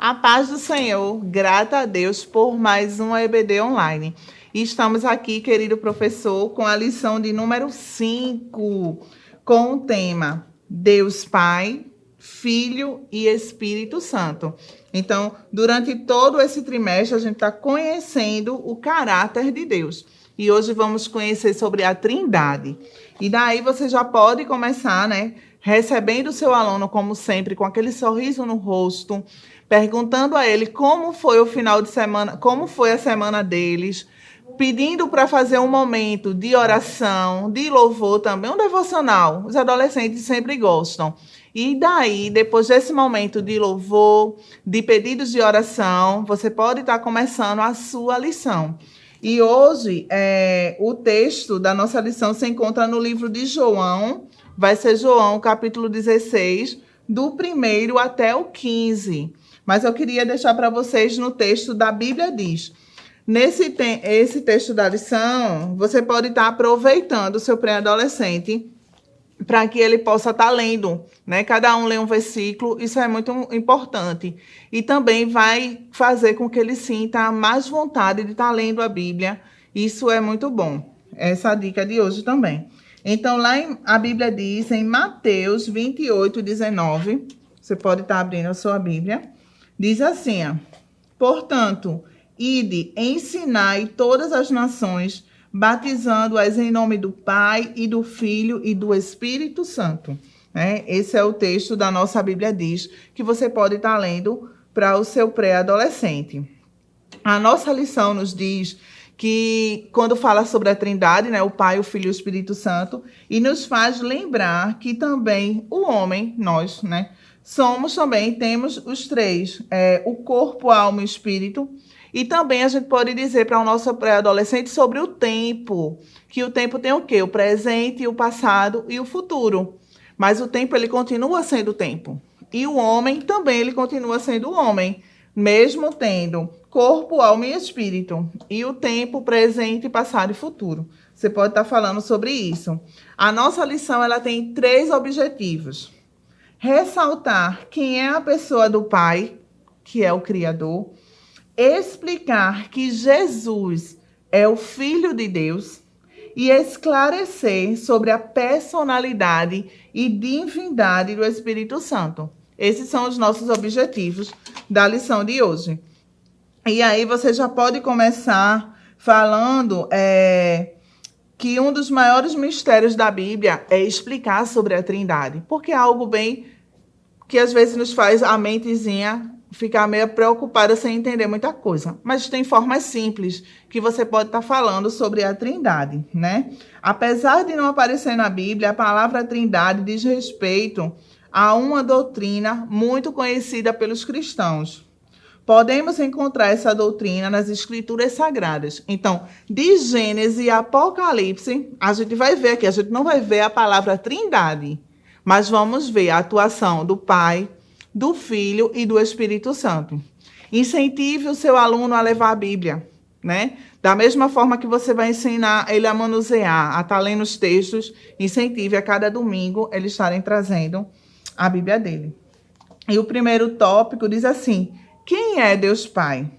A paz do Senhor, grata a Deus por mais um EBD online. E estamos aqui, querido professor, com a lição de número 5, com o tema Deus Pai, Filho e Espírito Santo. Então, durante todo esse trimestre, a gente está conhecendo o caráter de Deus. E hoje vamos conhecer sobre a Trindade. E daí você já pode começar, recebendo o seu aluno, como sempre, com aquele sorriso no rosto, perguntando a ele como foi o final de semana, como foi a semana deles, pedindo para fazer um momento de oração, de louvor também, um devocional. Os adolescentes sempre gostam. E daí, depois desse momento de louvor, de pedidos de oração, você pode estar começando a sua lição. E hoje, o texto da nossa lição se encontra no livro de João, vai ser João, capítulo 16, do 1º até o 15. Mas eu queria deixar para vocês no texto da Bíblia diz. Esse texto da lição, você pode estar aproveitando o seu pré-adolescente para que ele possa estar lendo, Cada um lê um versículo, isso é muito importante. E também vai fazer com que ele sinta mais vontade de estar lendo a Bíblia. Isso é muito bom. Essa é a dica de hoje também. Então, a Bíblia diz em Mateus 28, 19, você pode estar abrindo a sua Bíblia, diz assim, portanto, ide, ensinai todas as nações, batizando-as em nome do Pai e do Filho e do Espírito Santo. Esse é o texto da nossa Bíblia diz, que você pode estar lendo para o seu pré-adolescente. A nossa lição nos diz que quando fala sobre a Trindade, o Pai, o Filho e o Espírito Santo, e nos faz lembrar que também o homem, nós, somos também, temos os três, o corpo, a alma e o espírito. E também a gente pode dizer para o nosso pré-adolescente sobre o tempo, que o tempo tem o quê? O presente, o passado e o futuro. Mas o tempo, ele continua sendo tempo. E o homem também, ele continua sendo homem, mesmo tendo corpo, alma e espírito. E o tempo, presente, passado e futuro. Você pode estar falando sobre isso. A nossa lição, ela tem 3 objetivos. Ressaltar quem é a pessoa do Pai, que é o Criador. Explicar que Jesus é o Filho de Deus e esclarecer sobre a personalidade e divindade do Espírito Santo. Esses são os nossos objetivos da lição de hoje. E aí você já pode começar falando que um dos maiores mistérios da Bíblia é explicar sobre a Trindade, porque é algo bem que às vezes nos faz a mentezinha ficar meio preocupada sem entender muita coisa. Mas tem formas simples que você pode estar falando sobre a Trindade, Apesar de não aparecer na Bíblia, a palavra Trindade diz respeito a uma doutrina muito conhecida pelos cristãos. Podemos encontrar essa doutrina nas Escrituras Sagradas. Então, de Gênesis e Apocalipse, a gente vai ver aqui, a gente não vai ver a palavra Trindade, mas vamos ver a atuação do Pai, do Filho e do Espírito Santo. Incentive o seu aluno a levar a Bíblia, Da mesma forma que você vai ensinar ele a manusear, a estar lendo os textos, incentive a cada domingo eles estarem trazendo a Bíblia dele. E o primeiro tópico diz assim, quem é Deus Pai,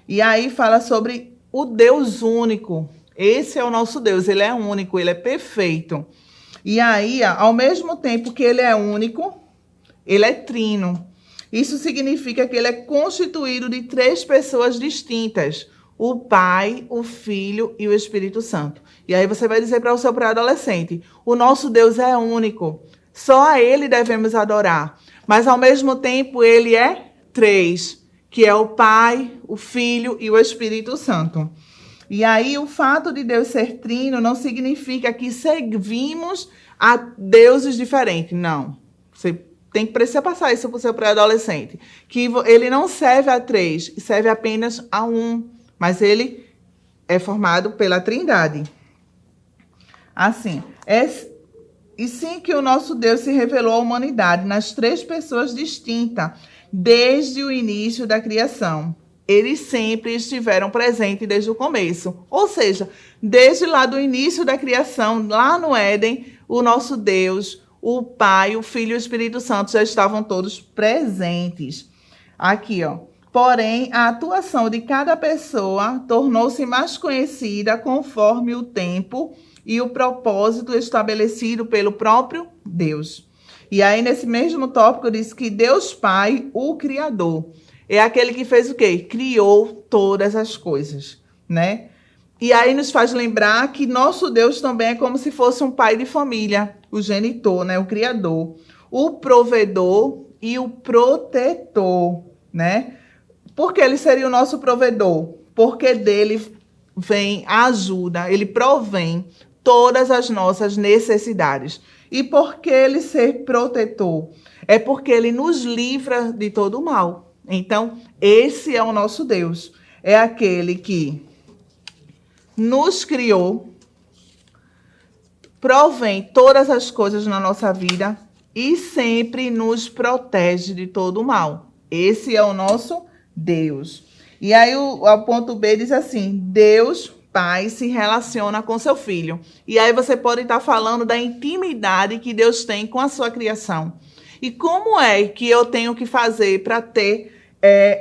E aí fala sobre o Deus único. Esse é o nosso Deus, ele é único, ele é perfeito. E aí, ao mesmo tempo que ele é único, ele é trino. Isso significa que ele é constituído de 3 pessoas distintas. O Pai, o Filho e o Espírito Santo. E aí você vai dizer para o seu pré-adolescente, o nosso Deus é único. Só a ele devemos adorar. Mas ao mesmo tempo ele é 3, que é o Pai, o Filho e o Espírito Santo. E aí o fato de Deus ser trino não significa que servimos a deuses diferentes. Não. Você precisa passar isso para o seu pré-adolescente. Que ele não serve a 3, serve apenas a 1. Mas ele é formado pela Trindade. Assim, e sim que o nosso Deus se revelou à humanidade nas 3 pessoas distintas, desde o início da criação. Eles sempre estiveram presentes desde o começo. Ou seja, desde lá do início da criação, lá no Éden, o nosso Deus, o Pai, o Filho e o Espírito Santo já estavam todos presentes. Aqui, ó. Porém, a atuação de cada pessoa tornou-se mais conhecida conforme o tempo e o propósito estabelecido pelo próprio Deus. E aí, nesse mesmo tópico, diz que Deus Pai, o Criador, é aquele que fez o quê? Criou todas as coisas, né? E aí nos faz lembrar que nosso Deus também é como se fosse um pai de família, o genitor, né? O Criador, o provedor e o protetor, né? Por que ele seria o nosso provedor? Porque dele vem a ajuda, ele provém todas as nossas necessidades. E por que ele ser protetor? É porque ele nos livra de todo o mal. Então, esse é o nosso Deus. É aquele que nos criou, provém todas as coisas na nossa vida e sempre nos protege de todo o mal. Esse é o nosso Deus. E aí o ponto B diz assim: Deus Pai se relaciona com seu filho. E aí você pode estar falando da intimidade que Deus tem com a sua criação. E como é que eu tenho que fazer para ter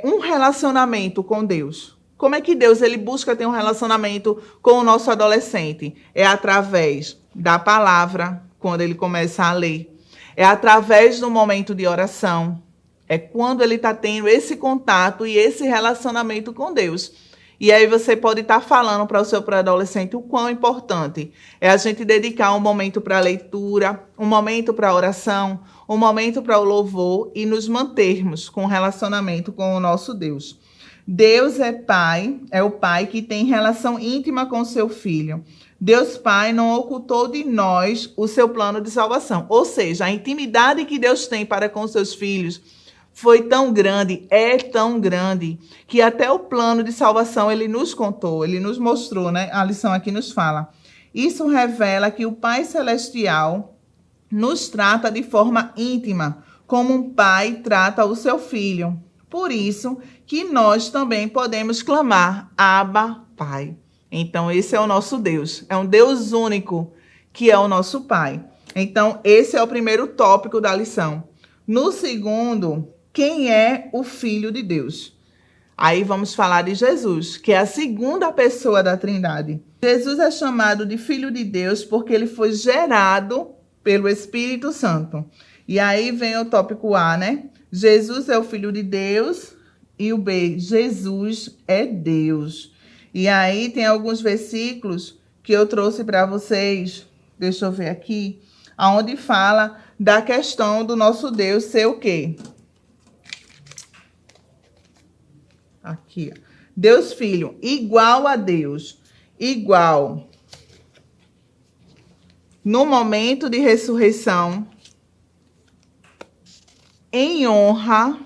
um relacionamento com Deus? Como é que Deus ele busca ter um relacionamento com o nosso adolescente? É através da palavra, quando ele começa a ler. É através do momento de oração. É quando ele está tendo esse contato e esse relacionamento com Deus. E aí você pode estar falando para o seu pré-adolescente o quão importante é a gente dedicar um momento para a leitura, um momento para a oração, um momento para o louvor e nos mantermos com relacionamento com o nosso Deus. Deus é Pai, é o Pai que tem relação íntima com o seu Filho. Deus Pai não ocultou de nós o seu plano de salvação. Ou seja, a intimidade que Deus tem para com seus filhos foi tão grande, é tão grande, que até o plano de salvação ele nos contou, ele nos mostrou, né? A lição aqui nos fala. Isso revela que o Pai Celestial nos trata de forma íntima, como um pai trata o seu filho. Por isso que nós também podemos clamar, Abba, Pai. Então, esse é o nosso Deus. É um Deus único, que é o nosso Pai. Então, esse é o primeiro tópico da lição. No segundo, quem é o Filho de Deus? Aí vamos falar de Jesus, que é a segunda pessoa da Trindade. Jesus é chamado de Filho de Deus porque ele foi gerado pelo Espírito Santo. E aí vem o tópico A, né? Jesus é o Filho de Deus. E o B, Jesus é Deus. E aí tem alguns versículos que eu trouxe para vocês. Deixa eu ver aqui. Onde fala da questão do nosso Deus ser o quê? Aqui, ó. Deus Filho, igual a Deus. Igual. No momento de ressurreição, em honra,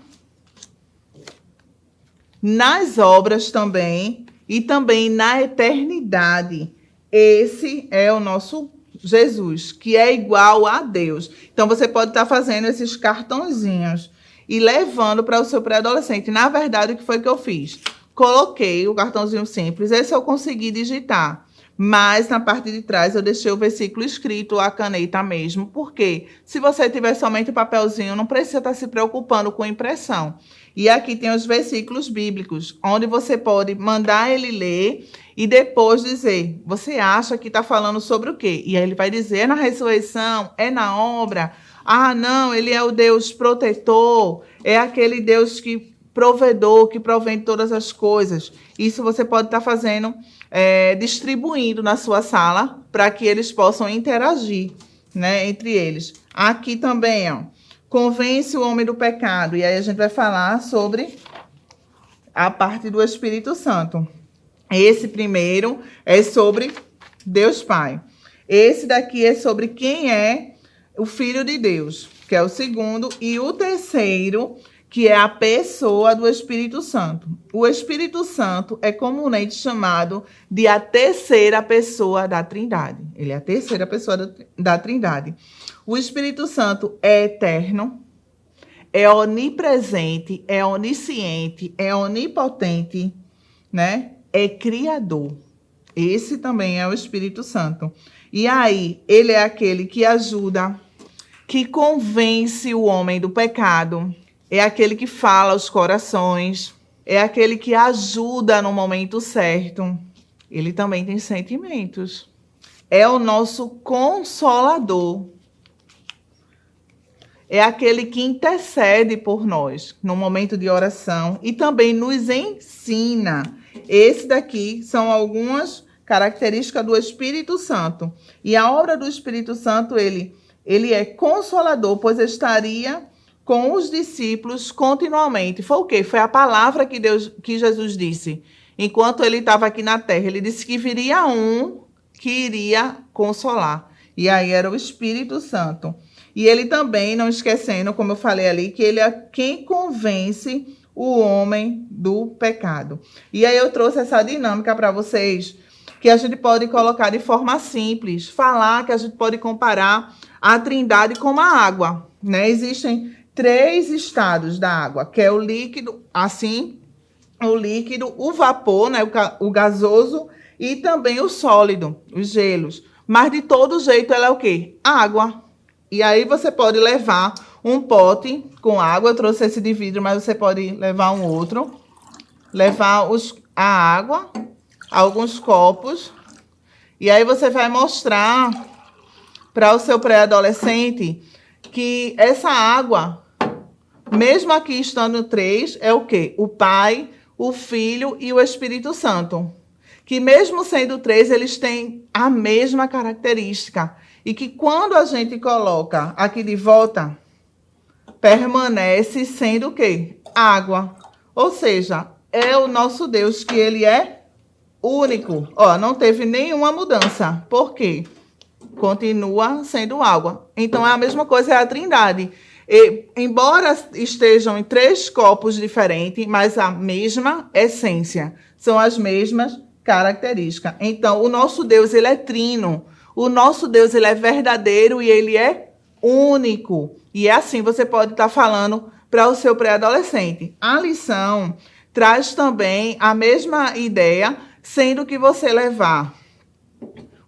nas obras também, e também na eternidade. Esse é o nosso Jesus, que é igual a Deus. Então, você pode estar fazendo esses cartõezinhos e levando para o seu pré-adolescente. Na verdade, o que foi que eu fiz? Coloquei o cartãozinho simples, esse eu consegui digitar. Mas na parte de trás eu deixei o versículo escrito, a caneta mesmo. Porque se você tiver somente o papelzinho, não precisa estar se preocupando com impressão. E aqui tem os versículos bíblicos, onde você pode mandar ele ler e depois dizer, você acha que está falando sobre o quê? E aí ele vai dizer, é na ressurreição, é na obra. Ah, não, ele é o Deus protetor, é aquele Deus que provedor, que provém todas as coisas. Isso você pode estar fazendo, distribuindo na sua sala, para que eles possam interagir, né, entre eles. Aqui também, ó, convence o homem do pecado. E aí a gente vai falar sobre a parte do Espírito Santo. Esse primeiro é sobre Deus Pai. Esse daqui é sobre quem é o Filho de Deus, que é o segundo. E o terceiro, que é a pessoa do Espírito Santo. O Espírito Santo é comumente chamado de a terceira pessoa da Trindade. Ele é a terceira pessoa da Trindade. O Espírito Santo é eterno, é onipresente, é onisciente, é onipotente, né? É criador. Esse também é o Espírito Santo. E aí, ele é aquele que ajuda, que convence o homem do pecado, é aquele que fala aos corações, é aquele que ajuda no momento certo. Ele também tem sentimentos. É o nosso consolador. É aquele que intercede por nós no momento de oração e também nos ensina. Esse daqui são algumas características do Espírito Santo. E a obra do Espírito Santo, ele é consolador, pois estaria com os discípulos continuamente. Foi o quê? Foi a palavra que Jesus disse. Enquanto ele estava aqui na terra, ele disse que viria um que iria consolar. E aí era o Espírito Santo. E ele também, não esquecendo, como eu falei ali, que ele é quem convence o homem do pecado. E aí eu trouxe essa dinâmica para vocês, que a gente pode colocar de forma simples, falar que a gente pode comparar a Trindade com a água, né? Existem 3 estados da água, que é o líquido, assim, o líquido, o vapor, né? O gasoso e também o sólido, os gelos. Mas de todo jeito ela é o quê? Água. E aí você pode levar um pote com água, eu trouxe esse de vidro, mas você pode levar um outro, levar a água, alguns copos, e aí você vai mostrar para o seu pré-adolescente que essa água, mesmo aqui estando 3, é o quê? O Pai, o Filho e o Espírito Santo. Que mesmo sendo 3, eles têm a mesma característica. E que quando a gente coloca aqui de volta, permanece sendo o quê? Água. Ou seja, é o nosso Deus que ele é único. Ó, não teve nenhuma mudança. Por quê? Continua sendo água. Então, é a mesma coisa, é a Trindade. E, embora estejam em 3 copos diferentes, mas a mesma essência. São as mesmas características. Então, o nosso Deus, ele é trino. O nosso Deus, ele é verdadeiro e ele é único. E é assim, você pode estar falando para o seu pré-adolescente. A lição traz também a mesma ideia, sendo que você levar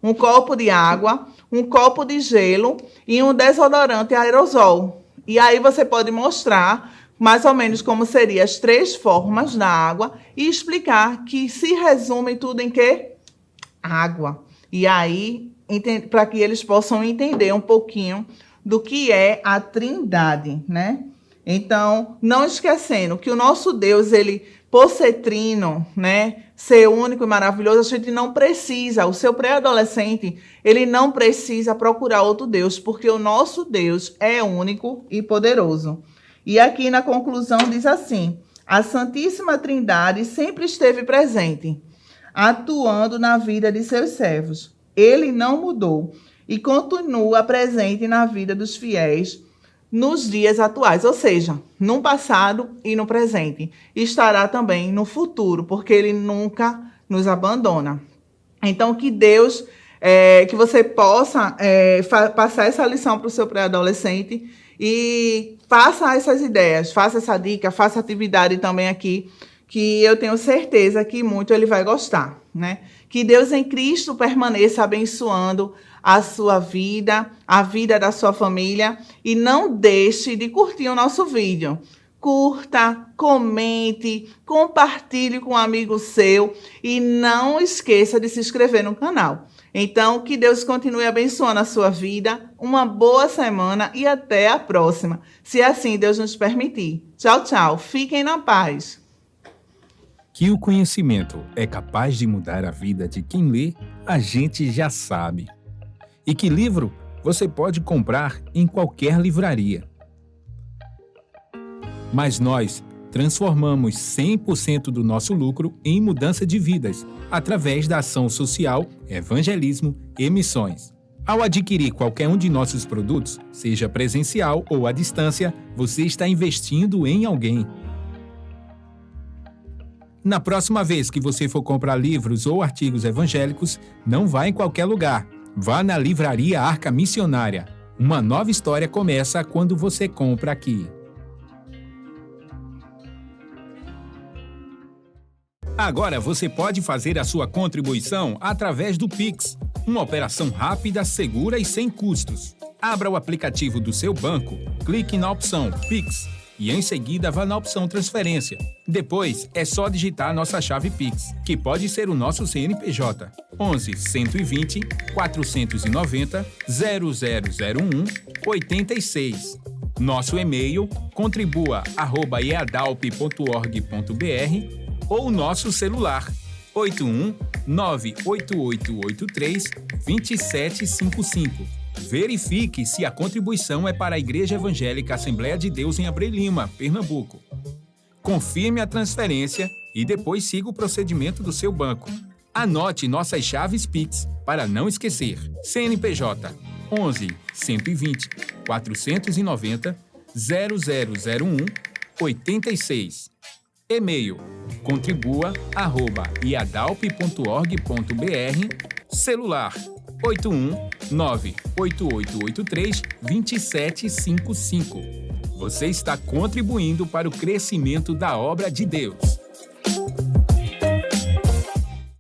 um copo de água, um copo de gelo e um desodorante aerosol. E aí você pode mostrar mais ou menos como seriam as 3 formas da água e explicar que se resume tudo em quê? Água. E aí, para que eles possam entender um pouquinho do que é a Trindade, né? Então, não esquecendo que o nosso Deus, ele, por ser trino, né, ser único e maravilhoso, a gente não precisa, o seu pré-adolescente, ele não precisa procurar outro Deus, porque o nosso Deus é único e poderoso. E aqui na conclusão diz assim: a Santíssima Trindade sempre esteve presente, atuando na vida de seus servos. Ele não mudou e continua presente na vida dos fiéis nos dias atuais, ou seja, no passado e no presente. E estará também no futuro, porque ele nunca nos abandona. Então, que Deus, que você possa passar essa lição para o seu pré-adolescente e faça essas ideias, faça essa dica, faça atividade também aqui, que eu tenho certeza que muito ele vai gostar, né? Que Deus em Cristo permaneça abençoando a sua vida, a vida da sua família, e não deixe de curtir o nosso vídeo. Curta, comente, compartilhe com um amigo seu e não esqueça de se inscrever no canal. Então, que Deus continue abençoando a sua vida, uma boa semana e até a próxima, se assim Deus nos permitir. Tchau, tchau. Fiquem na paz. Que o conhecimento é capaz de mudar a vida de quem lê, a gente já sabe. E que livro você pode comprar em qualquer livraria. Mas nós transformamos 100% do nosso lucro em mudança de vidas, através da ação social, evangelismo e missões. Ao adquirir qualquer um de nossos produtos, seja presencial ou à distância, você está investindo em alguém. Na próxima vez que você for comprar livros ou artigos evangélicos, não vá em qualquer lugar. Vá na Livraria Arca Missionária. Uma nova história começa quando você compra aqui. Agora você pode fazer a sua contribuição através do Pix. Uma operação rápida, segura e sem custos. Abra o aplicativo do seu banco, clique na opção Pix e em seguida vá na opção Transferência. Depois é só digitar nossa chave Pix, que pode ser o nosso CNPJ 11 120 490 0001 86. Nosso e-mail contribua@eadalp.org.br ou nosso celular 81 98883 2755. Verifique se a contribuição é para a Igreja Evangélica Assembleia de Deus em Abreu Lima, Pernambuco. Confirme a transferência e depois siga o procedimento do seu banco. Anote nossas chaves Pix para não esquecer. CNPJ 11 120 490 0001 86. E-mail contribua@iadalp.org.br. Celular 81 98883 2755. Você está contribuindo para o crescimento da obra de Deus.